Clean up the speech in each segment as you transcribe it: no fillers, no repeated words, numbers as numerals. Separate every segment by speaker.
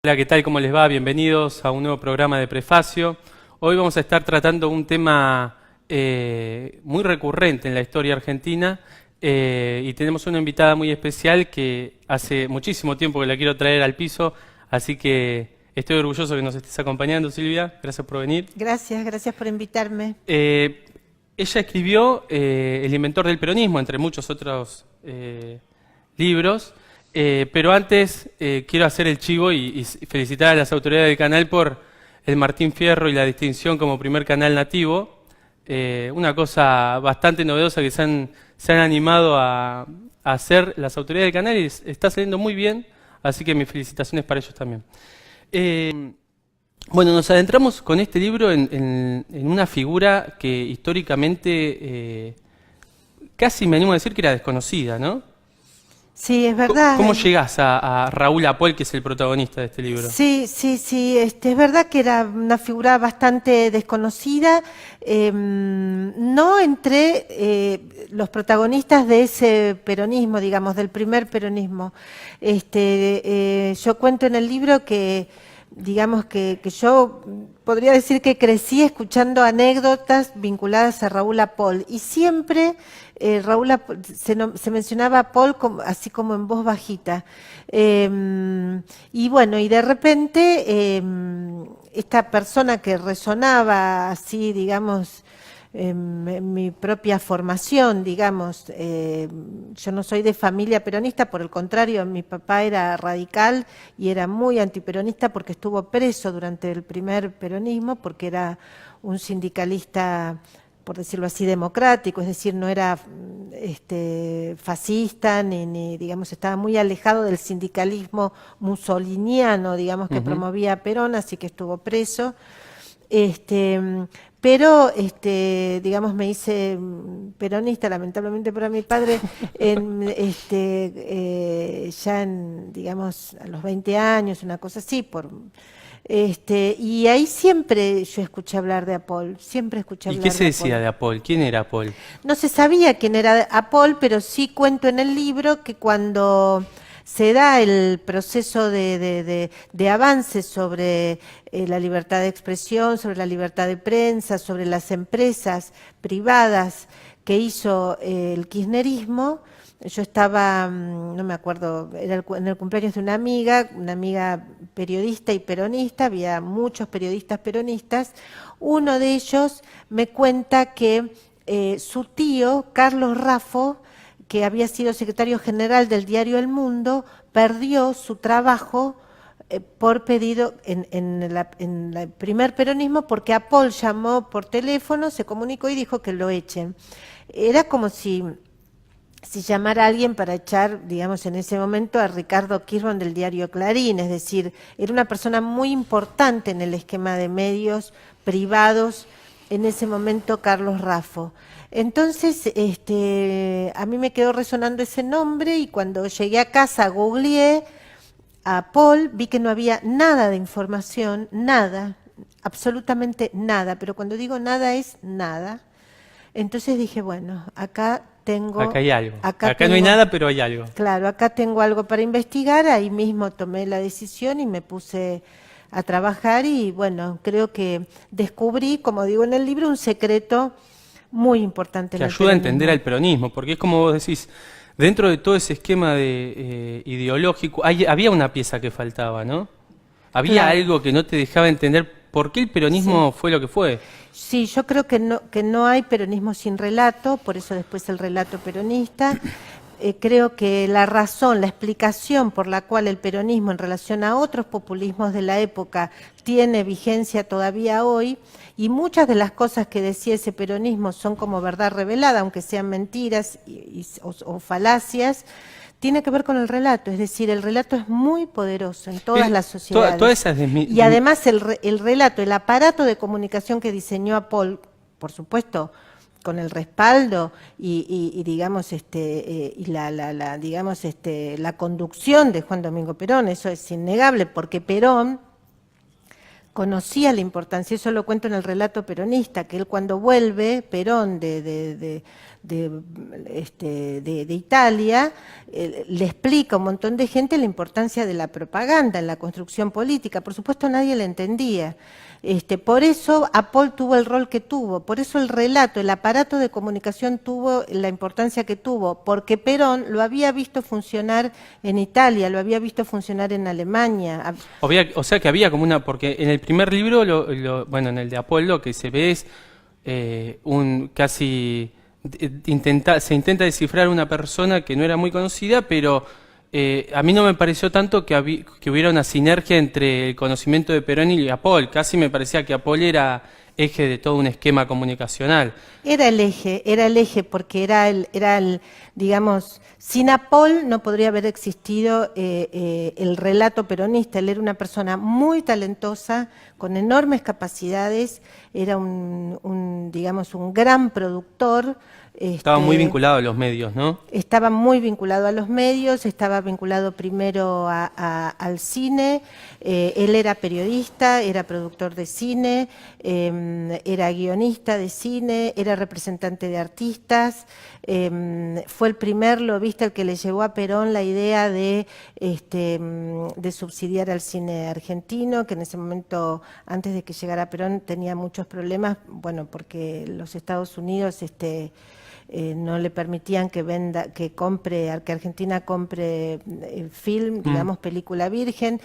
Speaker 1: Hola, ¿qué tal? ¿Cómo les va? Bienvenidos a un nuevo programa de Prefacio. Hoy vamos a estar tratando un tema muy recurrente en la historia argentina y tenemos una invitada muy especial que hace muchísimo tiempo que la quiero traer al piso, así que estoy orgulloso que nos estés acompañando, Silvia. Gracias por venir.
Speaker 2: Gracias por invitarme.
Speaker 1: Ella escribió El inventor del peronismo, entre muchos otros libros. Pero antes quiero hacer el chivo y felicitar a las autoridades del canal por el Martín Fierro y la distinción como primer canal nativo. Una cosa bastante novedosa que se han animado a hacer las autoridades del canal y está saliendo muy bien, así que mis felicitaciones para ellos también. Bueno, nos adentramos con este libro en una figura que históricamente casi me animo a decir que era desconocida, ¿no?
Speaker 2: Sí, es verdad.
Speaker 1: ¿Cómo llegás a Raúl Apol, que es el protagonista de este libro?
Speaker 2: Sí, es verdad que era una figura bastante desconocida, no entre los protagonistas de ese peronismo, digamos, del primer peronismo. Yo cuento en el libro que, digamos que yo podría decir que crecí escuchando anécdotas vinculadas a Raúl Apol y siempre se mencionaba a Apol así como en voz bajita. Y bueno, y de repente esta persona que resonaba así, digamos, en mi propia formación, digamos, yo no soy de familia peronista, por el contrario, mi papá era radical y era muy antiperonista porque estuvo preso durante el primer peronismo, porque era un sindicalista, por decirlo así, democrático, es decir, no era fascista, ni digamos, estaba muy alejado del sindicalismo mussoliniano, digamos, que promovía Perón, así que estuvo preso. Pero, digamos, me hice peronista, lamentablemente para mi padre, ya digamos, a los 20 años, una cosa así, y ahí siempre yo escuché hablar de Apol, siempre escuché
Speaker 1: ¿Y
Speaker 2: hablar
Speaker 1: qué
Speaker 2: de
Speaker 1: se
Speaker 2: Apol.
Speaker 1: decía de Apol? ¿Quién era Apol?
Speaker 2: No se sabía quién era Apol, pero sí cuento en el libro que cuando se da el proceso de avance sobre la libertad de expresión, sobre la libertad de prensa, sobre las empresas privadas que hizo el kirchnerismo. Yo estaba, no me acuerdo, era en el cumpleaños de una amiga periodista y peronista, había muchos periodistas peronistas. Uno de ellos me cuenta que su tío, Carlos Raffo, que había sido secretario general del diario El Mundo, perdió su trabajo por pedido en el primer peronismo porque Apol llamó por teléfono, se comunicó y dijo que lo echen. Era como si llamara a alguien para echar, digamos, en ese momento a Ricardo Kirchner del diario Clarín, es decir, era una persona muy importante en el esquema de medios privados, en ese momento Carlos Raffo. Entonces, a mí me quedó resonando ese nombre y cuando llegué a casa googleé a Apol, vi que no había nada de información, nada, absolutamente nada, pero cuando digo nada es nada. Entonces dije, bueno, acá
Speaker 1: hay algo. Acá no hay
Speaker 2: tengo,
Speaker 1: nada, pero hay algo.
Speaker 2: claro, acá tengo algo para investigar, ahí mismo tomé la decisión y me puse a trabajar y bueno, creo que descubrí, como digo en el libro, un secreto muy importante en
Speaker 1: Que
Speaker 2: el
Speaker 1: ayuda a
Speaker 2: peronismo.
Speaker 1: entender al peronismo, porque es como vos decís, dentro de todo ese esquema ideológico, había una pieza que faltaba, ¿no? Había
Speaker 2: Claro.
Speaker 1: algo que no te dejaba entender por qué el peronismo fue lo que fue.
Speaker 2: Sí, yo creo que no hay peronismo sin relato, por eso después el relato peronista. Creo que la razón, la explicación por la cual el peronismo en relación a otros populismos de la época tiene vigencia todavía hoy, y muchas de las cosas que decía ese peronismo son como verdad revelada, aunque sean mentiras o falacias, tiene que ver con el relato, es decir, el relato es muy poderoso en todas las sociedades.
Speaker 1: Todas esas
Speaker 2: Y además el relato, el aparato de comunicación que diseñó Apol, por supuesto, con el respaldo y digamos digamos la conducción de Juan Domingo Perón, eso es innegable, porque Perón conocía la importancia, eso lo cuento en el relato peronista, que él cuando vuelve, Perón, de Italia, le explica a un montón de gente la importancia de la propaganda en la construcción política. Por supuesto nadie la entendía. Por eso Apol tuvo el rol que tuvo, por eso el relato, el aparato de comunicación tuvo la importancia que tuvo, porque Perón lo había visto funcionar en Italia, lo había visto funcionar en Alemania.
Speaker 1: O sea que había como porque en el primer libro, bueno, en el de Apol lo que se ve es se intenta descifrar una persona que no era muy conocida, pero a mí no me pareció tanto que hubiera una sinergia entre el conocimiento de Perón y Apol. Casi me parecía que Apol era eje de todo un esquema comunicacional.
Speaker 2: Era el eje, porque digamos, sin Apol no podría haber existido el relato peronista. Él era una persona muy talentosa, con enormes capacidades, era digamos, un gran productor.
Speaker 1: Estaba muy vinculado a los medios, ¿no?
Speaker 2: Estaba muy vinculado a los medios, estaba vinculado primero al cine, él era periodista, era productor de cine, era guionista de cine, era representante de artistas, fue el primer lobista el que le llevó a Perón la idea de subsidiar al cine argentino, que en ese momento, antes de que llegara Perón, tenía muchos problemas, bueno, porque los Estados Unidos no le permitían que que Argentina compre film, digamos, película virgen,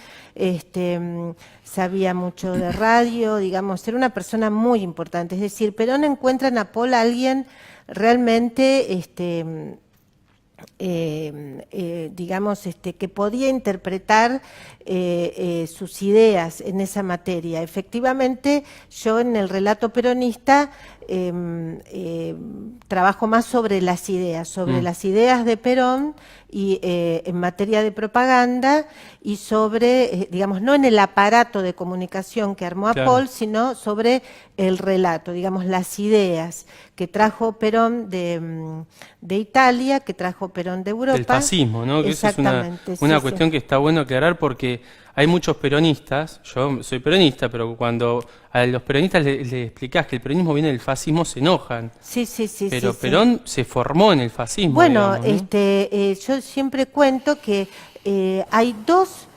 Speaker 2: sabía mucho de radio, digamos, era una persona muy importante. Es decir, Perón encuentra en Apol a alguien realmente digamos, que podía interpretar sus ideas en esa materia. Efectivamente, yo en el relato peronista trabajo más sobre las ideas de Perón y en materia de propaganda y sobre, digamos, no en el aparato de comunicación que armó Apol, sino sobre el relato, digamos, las ideas que trajo Perón de Italia, que trajo Perón de Europa.
Speaker 1: El fascismo, ¿no? Que eso es una cuestión que está bueno aclarar porque hay muchos peronistas, yo soy peronista, pero cuando a los peronistas le explicás que el peronismo viene del fascismo, se enojan.
Speaker 2: Sí.
Speaker 1: Pero Perón se formó en el fascismo.
Speaker 2: Bueno,
Speaker 1: digamos, ¿no?
Speaker 2: yo siempre cuento que hay dos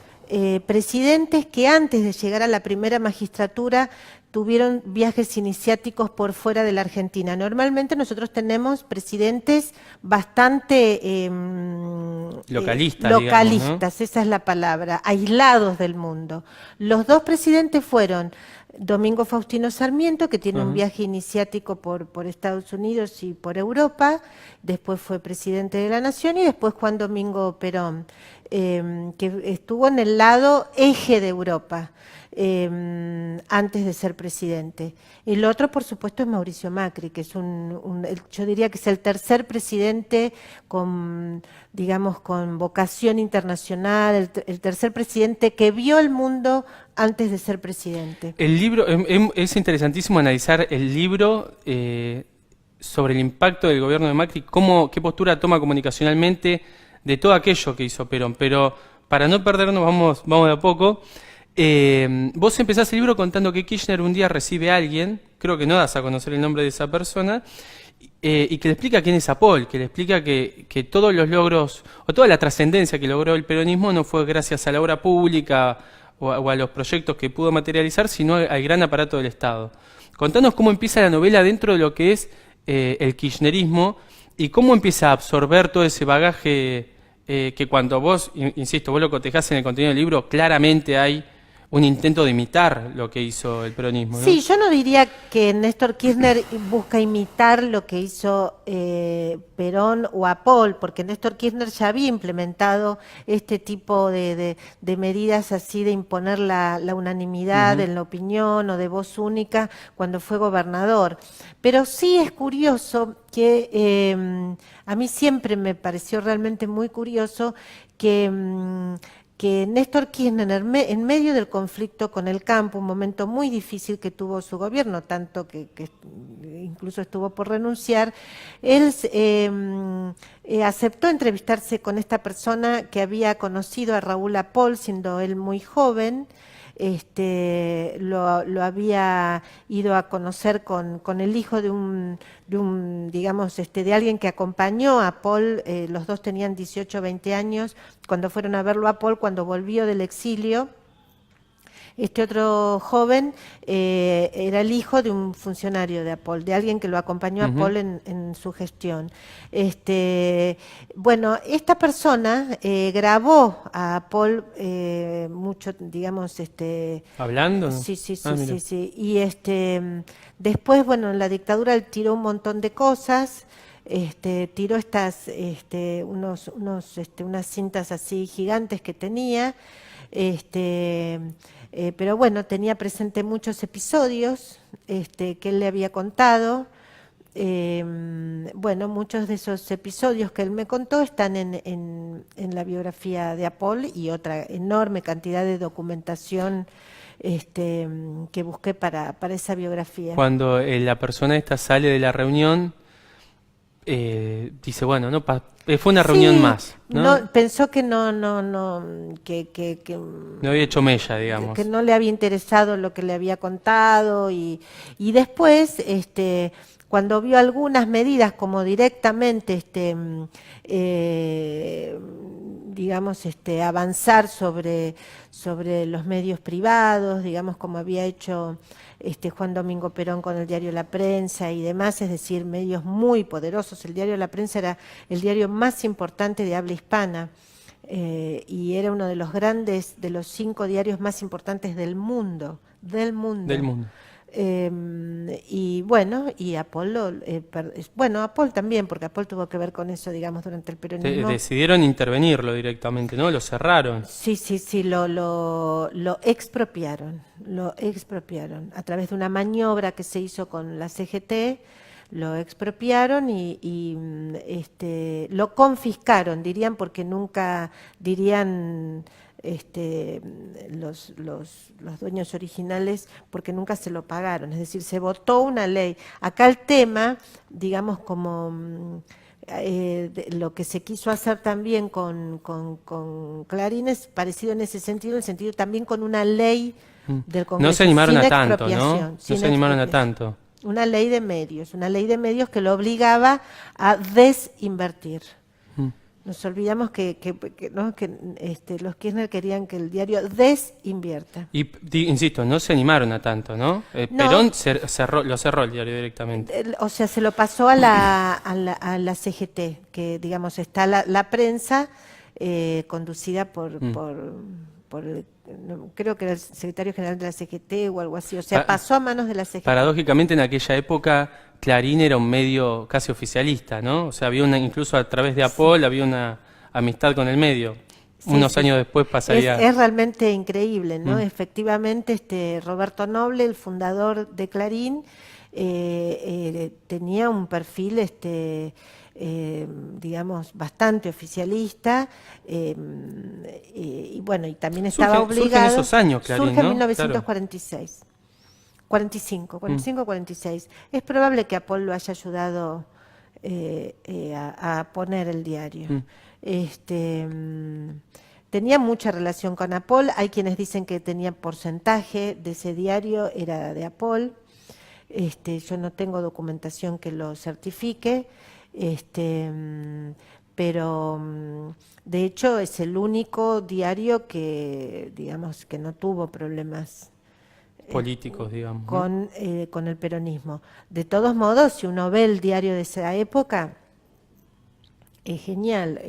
Speaker 2: presidentes que antes de llegar a la primera magistratura tuvieron viajes iniciáticos por fuera de la Argentina. Normalmente nosotros tenemos presidentes bastante
Speaker 1: localistas,
Speaker 2: digamos, ¿no? Esa es la palabra, aislados del mundo. Los dos presidentes fueron Domingo Faustino Sarmiento, que tiene un viaje iniciático por Estados Unidos y por Europa, después fue presidente de la Nación, y después Juan Domingo Perón, que estuvo en el lado eje de Europa. Antes de ser presidente. El otro, por supuesto, es Mauricio Macri, que es yo diría que es el tercer presidente con, digamos, con vocación internacional, el tercer presidente que vio el mundo antes de ser presidente.
Speaker 1: El libro, es interesantísimo analizar el libro sobre el impacto del gobierno de Macri, qué postura toma comunicacionalmente de todo aquello que hizo Perón, pero para no perdernos, vamos de a poco. Vos empezás el libro contando que Kirchner un día recibe a alguien, creo que no das a conocer el nombre de esa persona, y que le explica quién es Apol, que le explica que todos los logros, o toda la trascendencia que logró el peronismo no fue gracias a la obra pública o a los proyectos que pudo materializar, sino al gran aparato del Estado. Contanos cómo empieza la novela dentro de lo que es el kirchnerismo y cómo empieza a absorber todo ese bagaje que cuando vos, insisto, vos lo cotejás en el contenido del libro, claramente hay un intento de imitar lo que hizo el peronismo, ¿no?
Speaker 2: Sí, yo no diría que Néstor Kirchner busca imitar lo que hizo Perón o Apol, porque Néstor Kirchner ya había implementado este tipo de medidas así de imponer la unanimidad en la opinión o de voz única cuando fue gobernador. Pero sí es curioso que a mí siempre me pareció realmente muy curioso que Néstor Kirchner, en medio del conflicto con el campo, un momento muy difícil que tuvo su gobierno, tanto que incluso estuvo por renunciar, él aceptó entrevistarse con esta persona que había conocido a Raúl Apol siendo él muy joven. Lo había ido a conocer con el hijo de un digamos, de alguien que acompañó a Paul. Los dos tenían 18 o 20 años cuando fueron a verlo a Paul, cuando volvió del exilio. Este otro joven era el hijo de un funcionario de Apol, de alguien que lo acompañó a Paul en su gestión. Bueno, esta persona grabó a Apol mucho, digamos,
Speaker 1: ¿Hablando?
Speaker 2: Sí, sí, sí,
Speaker 1: Mira.
Speaker 2: sí, sí. Y después, bueno, en la dictadura él tiró un montón de cosas. Tiró unas cintas así gigantes que tenía. Pero bueno, tenía presente muchos episodios que él le había contado. Bueno, muchos de esos episodios que él me contó están en la biografía de Apol y otra enorme cantidad de documentación que busqué para esa biografía.
Speaker 1: Cuando la persona esta sale de la reunión, dice, bueno, no fue una reunión más, ¿no?
Speaker 2: Pensó que no
Speaker 1: había hecho mella, digamos.
Speaker 2: Que no le había interesado lo que le había contado y después, cuando vio algunas medidas como directamente, digamos, avanzar sobre los medios privados, digamos, como había hecho Juan Domingo Perón con el diario La Prensa y demás, es decir, medios muy poderosos. El diario La Prensa era el diario más importante de habla hispana y era uno de los grandes, de los 5 diarios más importantes del mundo. Y bueno, y Apol, bueno, Apol también, porque Apol tuvo que ver con eso, digamos, durante el peronismo.
Speaker 1: Decidieron intervenirlo directamente, ¿no? Lo cerraron.
Speaker 2: Sí, lo expropiaron, a través de una maniobra que se hizo con la CGT, lo expropiaron y lo confiscaron, dirían, porque nunca dirían los dueños originales, porque nunca se lo pagaron, es decir, se votó una ley. Acá el tema, digamos, como lo que se quiso hacer también con Clarín es parecido en ese sentido, en el sentido también con una ley del Congreso.
Speaker 1: No se animaron a tanto, ¿no? No se animaron a tanto.
Speaker 2: Una ley de medios que lo obligaba a desinvertir. Nos olvidamos que los Kirchner querían que el diario desinvierta.
Speaker 1: Y insisto, no se animaron a tanto, ¿no? Perón lo cerró el diario directamente.
Speaker 2: O sea, se lo pasó a la CGT, que digamos está la prensa conducida por creo que era el secretario general de la CGT o algo así. O sea, pasó a manos de la CGT.
Speaker 1: Paradójicamente, en aquella época Clarín era un medio casi oficialista, ¿no? O sea, había incluso a través de Apol había una amistad con el medio. Unos años después pasaría...
Speaker 2: Es realmente increíble, ¿no? Efectivamente, Roberto Noble, el fundador de Clarín, tenía un perfil, digamos, bastante oficialista, y bueno, y también estaba obligado...
Speaker 1: Surge en esos años, Clarín,
Speaker 2: surge en
Speaker 1: ¿no?
Speaker 2: 1946. Claro. 45-46. Es probable que Apol lo haya ayudado a poner el diario. Tenía mucha relación con Apol. Hay quienes dicen que tenía porcentaje de ese diario, era de Apol. Yo no tengo documentación que lo certifique, pero de hecho es el único diario que, digamos, que no tuvo problemas
Speaker 1: políticos, digamos,
Speaker 2: con el peronismo. De todos modos, si uno ve el diario de esa época, es genial.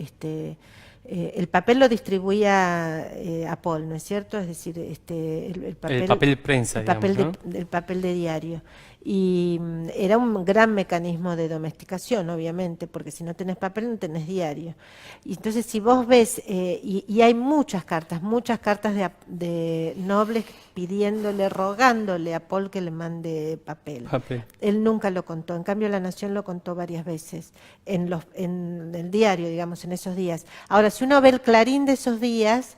Speaker 2: El papel lo distribuía Apol, ¿no es cierto? Es decir, el
Speaker 1: papel de prensa,
Speaker 2: el papel de diario. Y era un gran mecanismo de domesticación, obviamente, porque si no tenés papel no tenés diario. Y entonces si vos ves, y hay muchas cartas de nobles pidiéndole, rogándole a Apol que le mande papel. Él nunca lo contó, en cambio La Nación lo contó varias veces, en el diario, digamos, en esos días. Ahora, si uno ve el Clarín de esos días,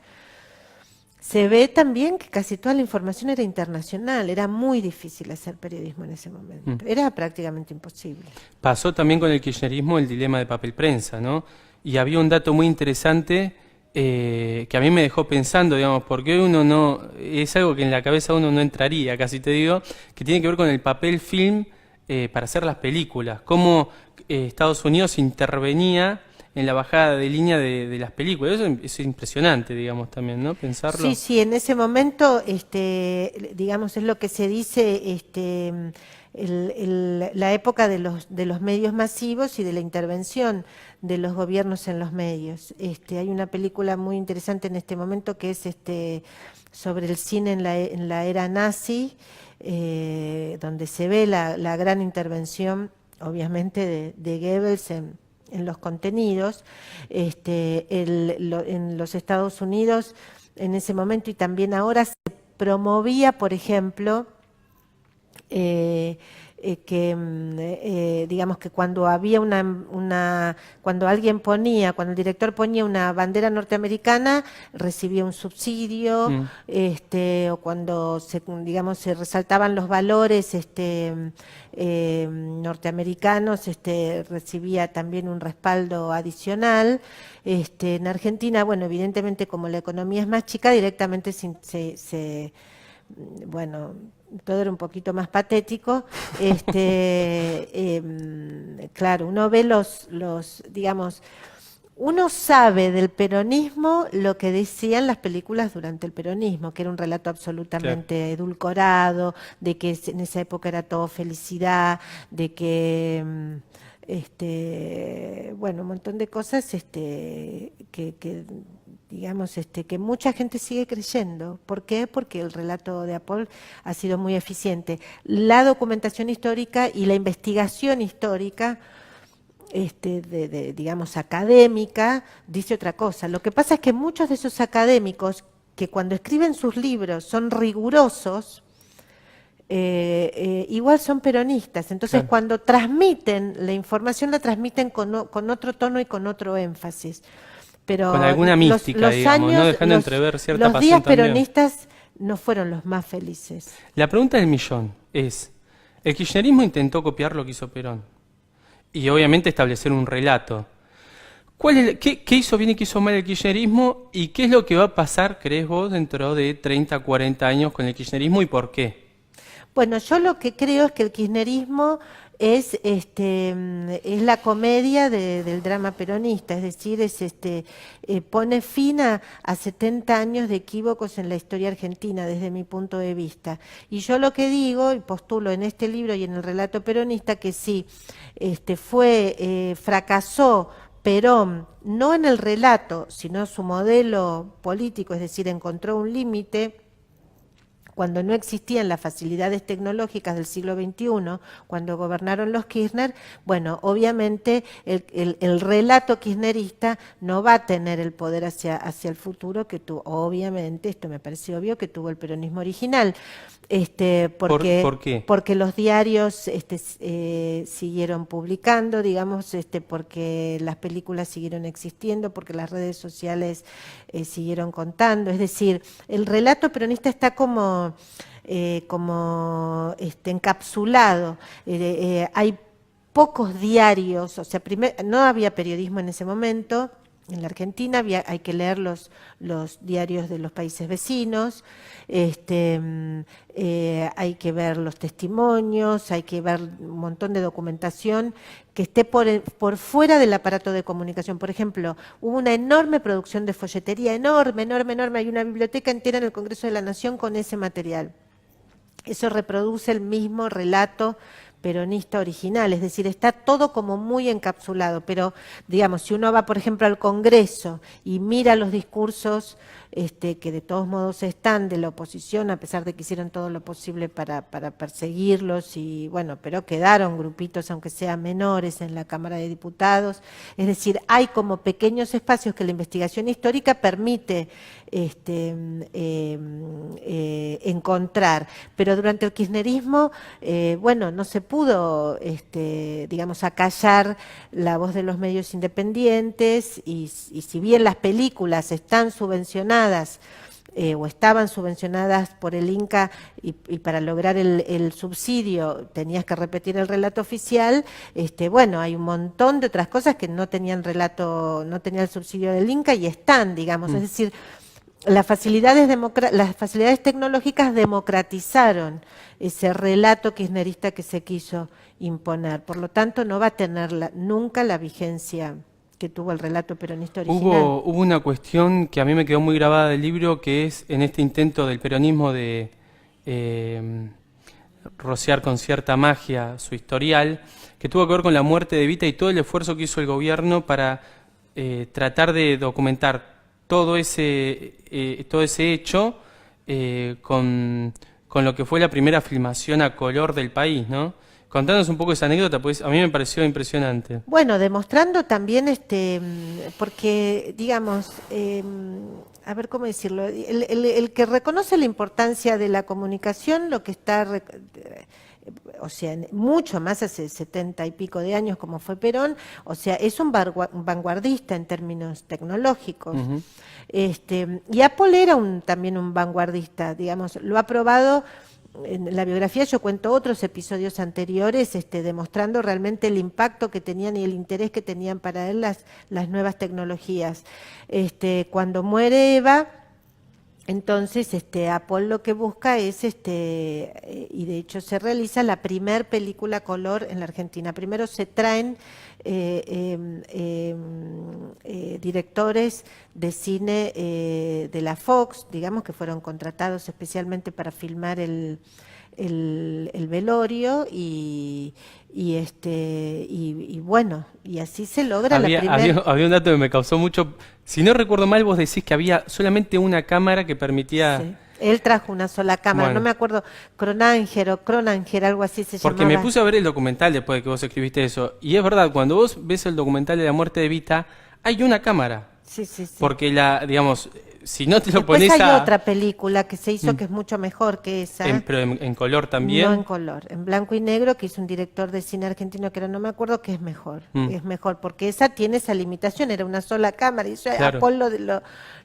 Speaker 2: Se ve también que casi toda la información era internacional, era muy difícil hacer periodismo en ese momento, era prácticamente imposible.
Speaker 1: Pasó también con el kirchnerismo el dilema de papel prensa, ¿no? Y había un dato muy interesante que a mí me dejó pensando, digamos, porque uno no, es algo que en la cabeza uno no entraría, casi te digo, que tiene que ver con el papel film para hacer las películas, cómo Estados Unidos intervenía en la bajada de línea de las películas. Eso es impresionante, digamos, también, ¿no? Pensarlo.
Speaker 2: Sí, sí, en ese momento, digamos, es lo que se dice, la época de los medios masivos y de la intervención de los gobiernos en los medios. Hay una película muy interesante en este momento que es sobre el cine en la era nazi, donde se ve la gran intervención, obviamente, de Goebbels en los contenidos. En los Estados Unidos, en ese momento y también ahora, se promovía, por ejemplo, digamos que cuando había cuando alguien ponía, cuando el director ponía una bandera norteamericana, recibía un subsidio, o cuando digamos, se resaltaban los valores norteamericanos, recibía también un respaldo adicional. En Argentina, bueno, evidentemente como la economía es más chica, directamente bueno, todo era un poquito más patético. Claro, uno ve digamos, uno sabe del peronismo lo que decían las películas durante el peronismo, que era un relato absolutamente edulcorado, de que en esa época era todo felicidad, de que bueno, un montón de cosas digamos, que mucha gente sigue creyendo. ¿Por qué? Porque el relato de Apol ha sido muy eficiente. La documentación histórica y la investigación histórica, digamos, académica, dice otra cosa. Lo que pasa es que muchos de esos académicos, que cuando escriben sus libros son rigurosos, igual son peronistas. Entonces, claro, cuando transmiten la información, la transmiten con otro tono y con otro énfasis. Pero
Speaker 1: con alguna mística, digamos,
Speaker 2: años,
Speaker 1: no dejando entrever cierta
Speaker 2: los
Speaker 1: pasión
Speaker 2: días
Speaker 1: también.
Speaker 2: peronistas no fueron los más felices.
Speaker 1: La pregunta del millón es, el kirchnerismo intentó copiar lo que hizo Perón y obviamente establecer un relato. ¿Qué hizo bien y qué hizo mal el kirchnerismo y qué es lo que va a pasar, crees vos, dentro de 30, 40 años con el kirchnerismo y por qué?
Speaker 2: Bueno, yo lo que creo es que el kirchnerismo es la comedia del drama peronista, es decir, pone fin a 70 años de equívocos en la historia argentina, desde mi punto de vista. Y yo lo que digo, y postulo en este libro y en el relato peronista, que sí, fracasó Perón, no en el relato, sino su modelo político, es decir, encontró un límite cuando no existían las facilidades tecnológicas del siglo XXI, cuando gobernaron los Kirchner. Bueno, obviamente el relato kirchnerista no va a tener el poder hacia el futuro que tuvo, obviamente, esto me parece obvio, que tuvo el peronismo original.
Speaker 1: ¿Por qué?
Speaker 2: Porque los diarios siguieron publicando, digamos, porque las películas siguieron existiendo, porque las redes sociales siguieron contando. Es decir, el relato peronista está como encapsulado. Hay pocos diarios, o sea, no había periodismo en ese momento. En la Argentina hay que leer los diarios de los países vecinos, hay que ver los testimonios, hay que ver un montón de documentación que esté por fuera del aparato de comunicación. Por ejemplo, hubo una enorme producción de folletería, enorme, hay una biblioteca entera en el Congreso de la Nación con ese material. Eso reproduce el mismo relato peronista original, es decir, está todo como muy encapsulado, pero digamos, si uno va, por ejemplo, al Congreso y mira los discursos que de todos modos están de la oposición, a pesar de que hicieron todo lo posible para perseguirlos, y bueno, pero quedaron grupitos, aunque sean menores, en la Cámara de Diputados. Es decir, hay como pequeños espacios que la investigación histórica permite encontrar, pero durante el kirchnerismo, bueno, no se pudo, digamos, acallar la voz de los medios independientes, y si bien las películas están subvencionadas o estaban subvencionadas por el Inca y para lograr el subsidio tenías que repetir el relato oficial, bueno, hay un montón de otras cosas que no tenían relato, no tenían el subsidio del Inca y están, digamos, es decir, las facilidades tecnológicas democratizaron ese relato kirchnerista que se quiso imponer. Por lo tanto, no va a tener nunca la vigencia que tuvo el relato peronista original.
Speaker 1: Hubo una cuestión que a mí me quedó muy grabada del libro, que es en este intento del peronismo de rociar con cierta magia su historial, que tuvo que ver con la muerte de Evita y todo el esfuerzo que hizo el gobierno para tratar de documentar todo ese hecho con lo que fue la primera filmación a color del país, ¿no? Contanos un poco esa anécdota, pues a mí me pareció impresionante.
Speaker 2: Bueno, demostrando también, porque, digamos, a ver cómo decirlo, el que reconoce la importancia de la comunicación, lo que está, o sea, mucho más hace 70 y pico de años como fue Perón, o sea, es un vanguardista en términos tecnológicos.
Speaker 1: Uh-huh.
Speaker 2: Y Apple era también un vanguardista, digamos, lo ha probado. En la biografía yo cuento otros episodios anteriores demostrando realmente el impacto que tenían y el interés que tenían para él las nuevas tecnologías. Cuando muere Eva, entonces Apple lo que busca es, y de hecho se realiza la primer película color en la Argentina. Primero se traen directores de cine de la Fox, digamos, que fueron contratados especialmente para filmar el velorio y bueno, y así se logra la primera.
Speaker 1: Había un dato que me causó mucho, si no recuerdo mal, vos decís que había solamente una cámara que permitía...
Speaker 2: Sí. Él trajo una sola cámara,
Speaker 1: Bueno.
Speaker 2: no me acuerdo, Cronanger, algo así se
Speaker 1: Porque
Speaker 2: llamaba.
Speaker 1: me puse a ver el documental después de que vos escribiste eso, y es verdad, cuando vos ves el documental de la muerte de Evita, hay una cámara.
Speaker 2: Sí, sí, sí.
Speaker 1: Porque digamos, si no te lo
Speaker 2: Después
Speaker 1: pones
Speaker 2: hay otra película que se hizo que es mucho mejor que esa.
Speaker 1: pero en color también.
Speaker 2: No en color, en blanco y negro, que hizo un director de cine argentino que ahora no me acuerdo, que es mejor. Es mejor, porque esa tiene esa limitación, era una sola cámara, y eso
Speaker 1: Claro.
Speaker 2: Apolo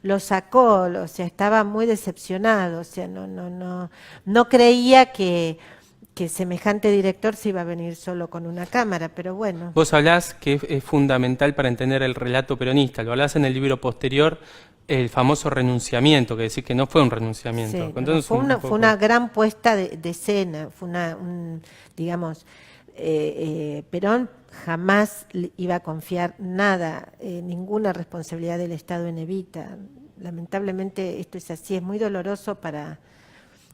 Speaker 2: lo sacó, o sea, estaba muy decepcionado, o sea, no creía que semejante director se iba a venir solo con una cámara, pero bueno.
Speaker 1: Vos hablás que es fundamental para entender el relato peronista, lo hablás en el libro posterior, el famoso renunciamiento, que decís que no fue un renunciamiento.
Speaker 2: Sí,
Speaker 1: Contanos
Speaker 2: fue
Speaker 1: un poco.
Speaker 2: una gran puesta de escena, fue digamos, Perón jamás iba a confiar nada, ninguna responsabilidad del Estado en Evita. Lamentablemente esto es así, es muy doloroso para,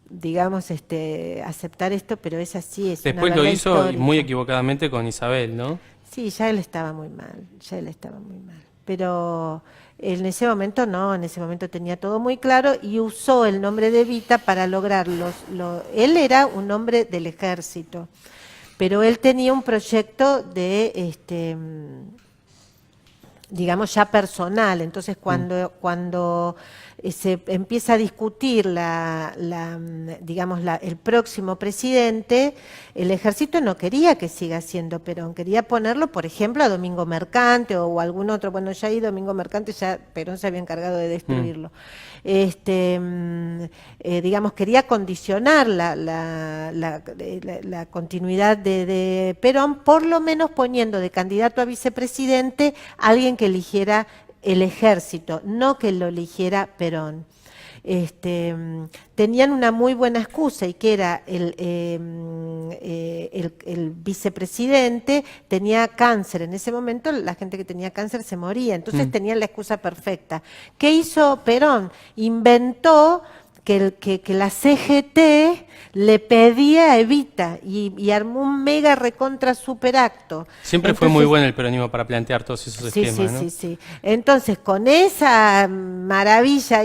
Speaker 2: digamos, aceptar esto, pero es así, es
Speaker 1: Después
Speaker 2: una
Speaker 1: lo
Speaker 2: verdad
Speaker 1: hizo
Speaker 2: histórica.
Speaker 1: muy equivocadamente con Isabel, ¿no?
Speaker 2: Sí, ya él estaba muy mal, pero en ese momento no, en ese momento tenía todo muy claro y usó el nombre de Evita para lograr él era un hombre del ejército, pero él tenía un proyecto de, digamos, ya personal. Entonces, cuando se empieza a discutir digamos, el próximo presidente, el ejército no quería que siga siendo Perón, quería ponerlo, por ejemplo, a Domingo Mercante o algún otro. Bueno, ya ahí Domingo Mercante, ya Perón se había encargado de destruirlo. Digamos, quería condicionar la continuidad de Perón, por lo menos poniendo de candidato a vicepresidente a alguien que eligiera el ejército, no que lo eligiera Perón. Tenían una muy buena excusa, y que era el vicepresidente tenía cáncer. En ese momento la gente que tenía cáncer se moría, entonces tenían la excusa perfecta. ¿Qué hizo Perón? Inventó que la CGT le pedía a Evita y armó un mega recontra superacto.
Speaker 1: Siempre fue muy bueno el peronismo para plantear todos esos esquemas, ¿no?
Speaker 2: Sí. Entonces, con esa maravilla,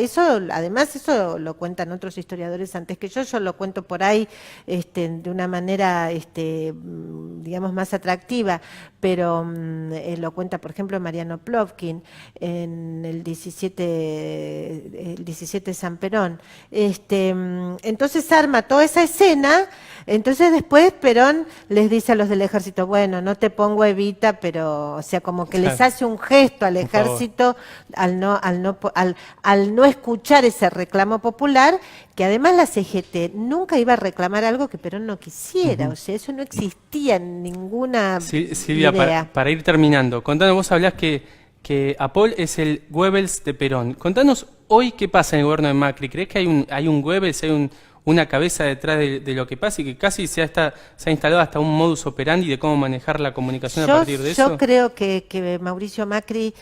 Speaker 2: además eso lo cuentan otros historiadores antes que yo lo cuento por ahí de una manera, digamos, más atractiva, pero lo cuenta, por ejemplo, Mariano Plovkin en el 17 San Perón. Entonces arma toda esa escena Entonces después Perón les dice a los del ejército, bueno, no te pongo Evita, pero, o sea, como que les hace un gesto al ejército al no escuchar ese reclamo popular, que además la CGT nunca iba a reclamar algo que Perón no quisiera, o sea, eso no existía en ninguna
Speaker 1: Silvia,
Speaker 2: idea.
Speaker 1: para ir terminando, contanos, vos hablás que APOL es el Goebbels de Perón. Contanos hoy qué pasa en el gobierno de Macri. ¿Crees que hay un Goebbels, hay una cabeza detrás de lo que pasa y que casi se ha instalado hasta un modus operandi de cómo manejar la comunicación a partir de eso?
Speaker 2: Yo creo que Mauricio Macri,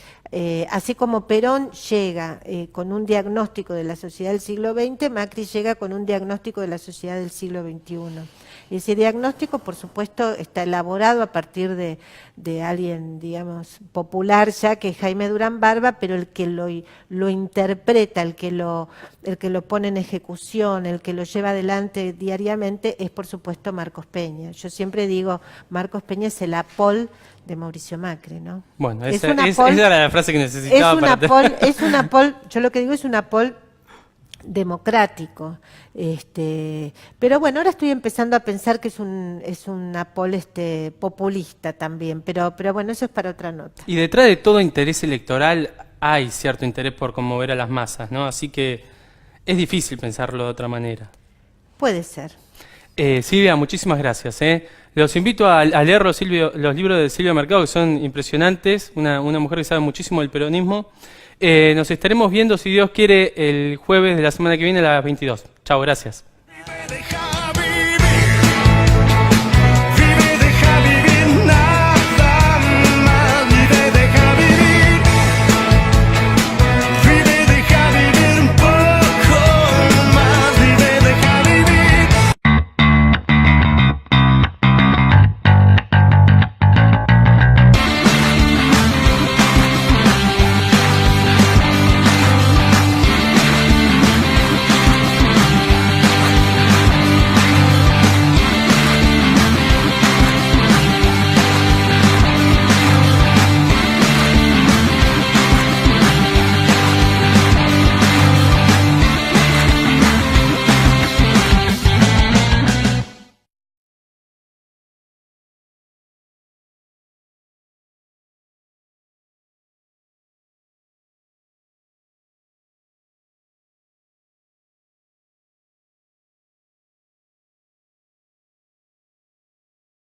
Speaker 2: así como Perón llega con un diagnóstico de la sociedad del siglo XX, Macri llega con un diagnóstico de la sociedad del siglo XXI. Y ese diagnóstico, por supuesto, está elaborado a partir de alguien, digamos, popular ya, que es Jaime Durán Barba, pero el que lo interpreta, el que lo pone en ejecución, el que lo lleva adelante diariamente, es por supuesto Marcos Peña. Yo siempre digo, Marcos Peña es el APOL de Mauricio Macri, ¿no?
Speaker 1: Bueno, esa era la frase que necesitaba
Speaker 2: es un APOL, yo lo que digo es un APOL democrático, pero bueno, ahora estoy empezando a pensar que es un APOL populista también, pero bueno, eso es para otra nota.
Speaker 1: Y detrás de todo interés electoral hay cierto interés por conmover a las masas, ¿no? Así que es difícil pensarlo de otra manera.
Speaker 2: Puede ser.
Speaker 1: Silvia, muchísimas gracias. Los invito a leer los libros de Silvia Mercado, que son impresionantes, una mujer que sabe muchísimo del peronismo. Nos estaremos viendo, si Dios quiere, el jueves de la semana que viene a las 22. Chao, gracias.